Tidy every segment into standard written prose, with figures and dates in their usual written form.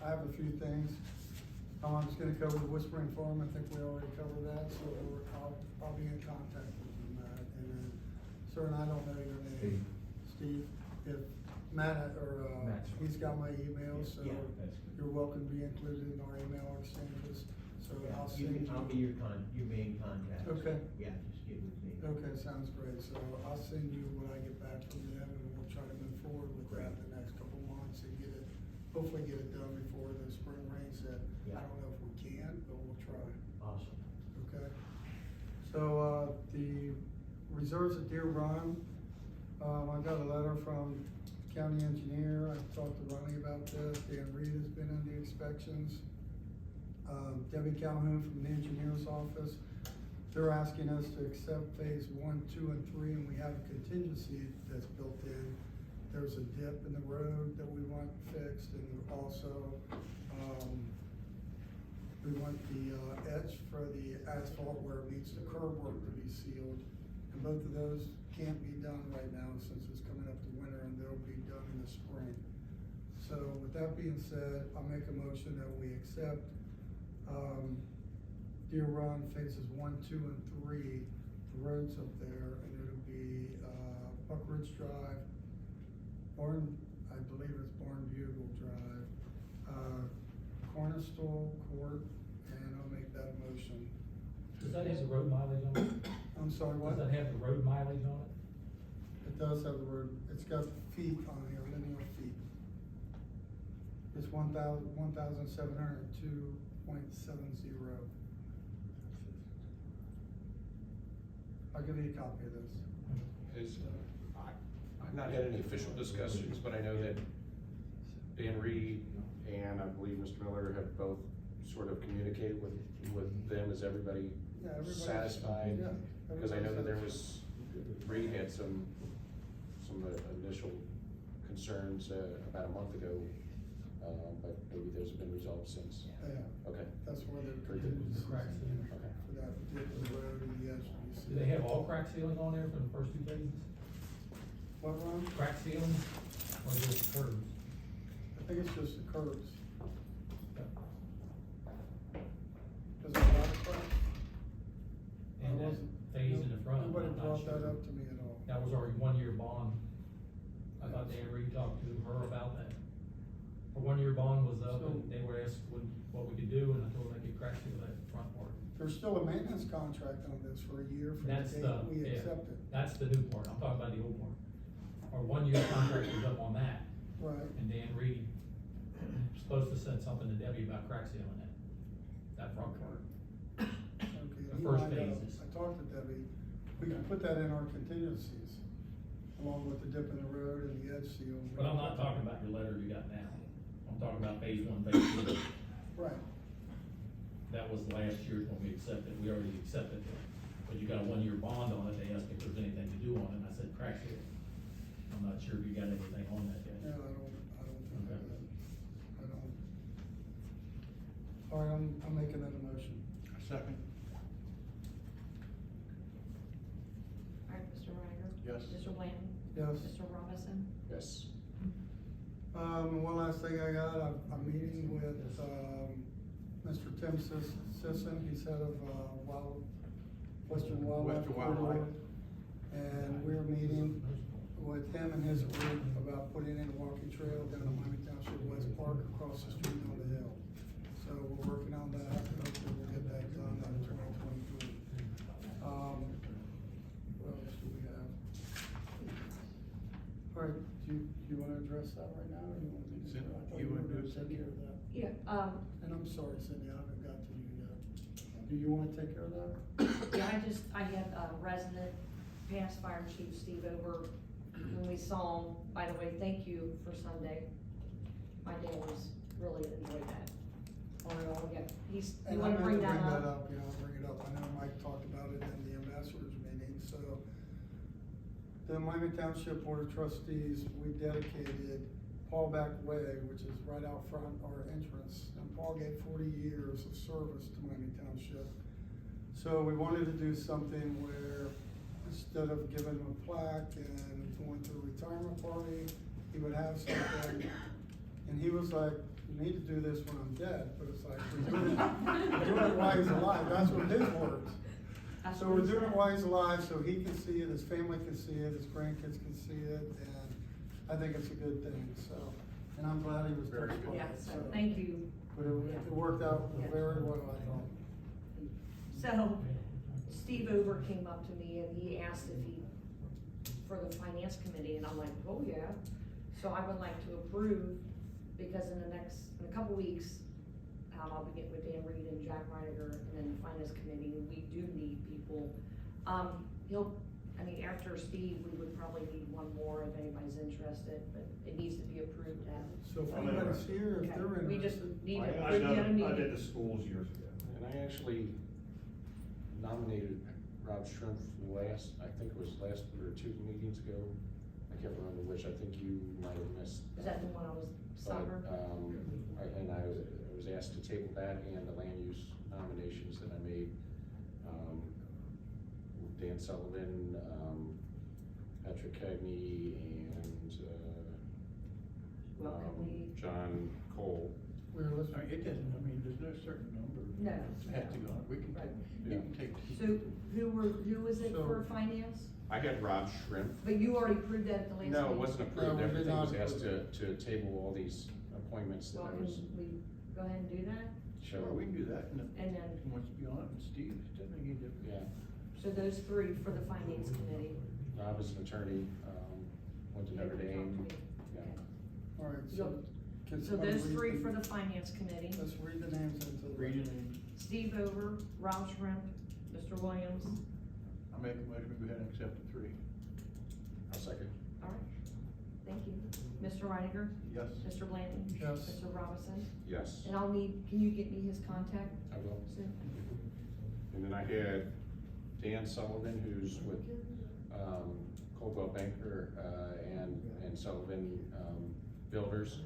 I have a few things. I'm just gonna cover the Whispering Farm, I think we already covered that, so I'll be in contact with you, Matt, and then, sir, and I don't know your name. Steve, if Matt, Matt. he's got my email, so Yeah, that's good. you're welcome to be included in our email exchanges, so Yeah, I'll send you. I'll be your main contact. Okay. Yeah, just get with me. Okay, sounds great, so I'll send you when I get back from them, and we'll try to move forward with that the next couple months and get it, hopefully get it done before the spring rains hit. Yeah. I don't know if we can, but we'll try, Awesome. okay? So, the reserves at Deer Run, I got a letter from county engineer, I talked to Ronnie about this, Dan Reed has been in the inspections. Debbie Calhoun from the engineer's office, they're asking us to accept phase 1, 2, and 3, and we have a contingency that's built in. There's a dip in the road that we want fixed, and also, we want the, edge for the asphalt where it meets the curb work to be sealed. And both of those can't be done right now since it's coming up to winter, and they'll be done in the spring. So with that being said, I'll make a motion that we accept, Deer Run phases 1, 2, and 3, the roads up there, and it'll be, Buck Ridge Drive, I believe it's Barn Bugle Drive, Cornerstone Court, and I'll make that motion. Does that have the road mileage on it? I'm sorry, what? Does that have the road mileage on it? It does have the word, it's got feet on here, linear feet. It's 1,702.70. I'll give you a copy of this. I've not had any official discussions, but I know that Dan Reed and I believe Mr. Miller have both sort of communicated with them. Is everybody Yeah, everybody's- satisfied? yeah, Because I know that there everybody's was, Reed had some initial concerns, about a month ago, but maybe those have been resolved since. Yeah, Okay. that's where the Very good. contingencies Cracks in. for that particular road and the edge. Do they have all crack sealing on there for the first 2 phases? What, Ron? Crack sealing or just curbs? I think it's just the curbs. Does it have a crack? And I that wasn't- phase in the front, Nobody I'm not brought that sure. up to me at all. That was already 1-year bond. I thought Dan Reed talked to her about that. Her 1-year bond was up and they were asked what we could do, and I told them they could crack seal that front part. There's still a maintenance contract on this for a year from the That's date the, we yeah, accepted. that's the new part, I'm talking about the old part. Our 1-year contract was up on that, Right. and Dan Reed was supposed to send something to Debbie about crack sealing that front part. Okay, The he first lined up. phases. I talked to Debbie, we can put that in our contingencies, along with the dip in the road and the edge seal. But I'm not talking about your letter you got now, I'm talking about phase 1, phase 2. Right, That was last year's when we accepted, we already accepted it, but you got a 1-year bond on it, they asked if there's anything to do on it, and I said crack seal. I'm not sure if you got anything on that yet. yeah, I don't think Okay. I don't. All right, I'm making that a motion. Second. All right, Mr. Reiner? Yes. Mr. Blanton? Yes. Mr. Robinson? Yes. One last thing I got, I'm meeting with, Mr. Tim Sisson, he's head of, Western Wildlife Western Wildlife. Corridor. And we're meeting with him and his group about putting in a walking trail down in Miami Township West Park across the street on the hill. So we're working on that, hopefully we'll get that done in 2023. What else do we have? All right, do you wanna address that right now, or you want me to? Cindy, I thought you were wanna do it, take Cindy? care of that. Yeah, And I'm sorry, Cindy, I haven't got to you yet. Do you wanna take care of that? yeah, I had a resident, past fire chief Steve over, when we saw him, by the way, thank you for Sunday. My dad was really enjoyed that. All right, I'll. Yeah, you And I wanna meant bring to that bring that up? up, yeah, I'll bring it up. I know Mike talked about it in the ambassadors meeting, so. The Miami Township Board of Trustees, we dedicated Paul Back Way, which is right out front our entrance. And Paul gave 40 years of service to Miami Township. So we wanted to do something where instead of giving him a plaque and going to a retirement party, he would have something. And he was like, we need to do this when I'm dead, but it's like, we're doing it while he's alive, that's what his words. That's So what we're he doing it said. while he's alive, so he can see it, his family can see it, his grandkids can see it, and I think it's a good thing, so. And I'm glad he was Very touched by good. Yeah, it, so thank you. But it worked out Yeah. very well, I thought. So, Steve Over came up to me and he asked if he, for the finance committee, and I'm like, oh yeah. So I would like to approve, because in a couple weeks, I'll be getting with Dan Reed and Jack Reiniger, and then the finance committee, and we do need people. After Steve, we would probably need one more if anybody's interested, but it needs to be approved now. So if I'm anybody's here, if Okay, they're we just interested. need to I approve the other did meeting. the schools years ago. And I actually nominated Rob Shrimp I think it was last or 2 meetings ago. I can't remember which, I think you might have missed. Is that the one I was But, soccer? I was asked to table that and the land use nominations that I made. Dan Sullivan, Patrick Cagney, and, Welcome Lee. John Cole. We're listening. It doesn't, there's no certain number. No. Has to go on, we can Right. take. So who was it for So- finance? I had Rob Shrimp. But you already approved that at the last meeting? No, it wasn't No, approved, we did everything was not asked approve to table all these appointments that Well, I can was. we go ahead and do that? Sure, we can do that, and And then, if he wants to be on it, and Steve, it doesn't make any difference. Yeah, so those three for the finance committee. Rob is an attorney, went to Notre Dame, yeah. All right, You'll- so. can So somebody those read three for the finance committee. Let's read the names into the. Read your names. Steve Over, Rob Shrimp, Mr. Williams. I'll make a motion, we go ahead and accept the 3. I'll second. All right, thank you. Mr. Reiniger? Yes. Mr. Blanton? Yes. Mr. Robinson? Yes, And can you get me his contact I will. soon? And then I had Dan Sullivan, who's with, Coldwell Banker, and Sullivan, Builders.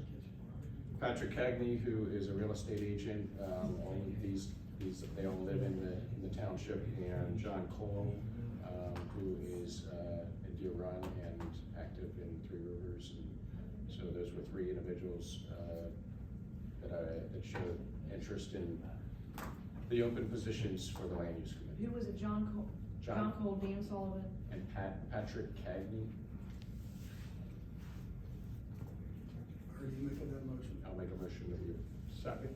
Patrick Cagney, who is a real estate agent, all of these, they all live in the township, and John Cole, who is, in Deer Run and active in Three Rivers. And so those were 3 individuals, that showed interest in the open positions for the land use committee. Who was it, John Cole? John. Cole, Dan Sullivan? And Patrick Cagney, Are you making that motion? I'll make a motion with you. Second.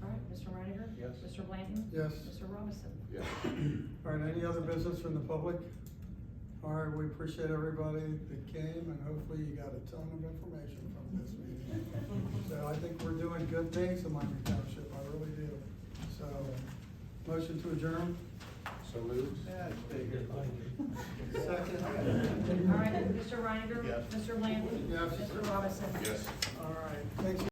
All right, Mr. Reiniger? Yes. Mr. Blanton? Yes. Mr. Robinson? Yes. All right, any other business from the public? All right, we appreciate everybody that came, and hopefully you got a ton of information from this meeting. So I think we're doing good things in Miami Township, I really do. So, motion to adjourn? So moved? Yeah, stay here. Second? All right, Mr. Reiniger? Yes. Mr. Blanton? Yes. Mr. Robinson? Yes. All right, thanks.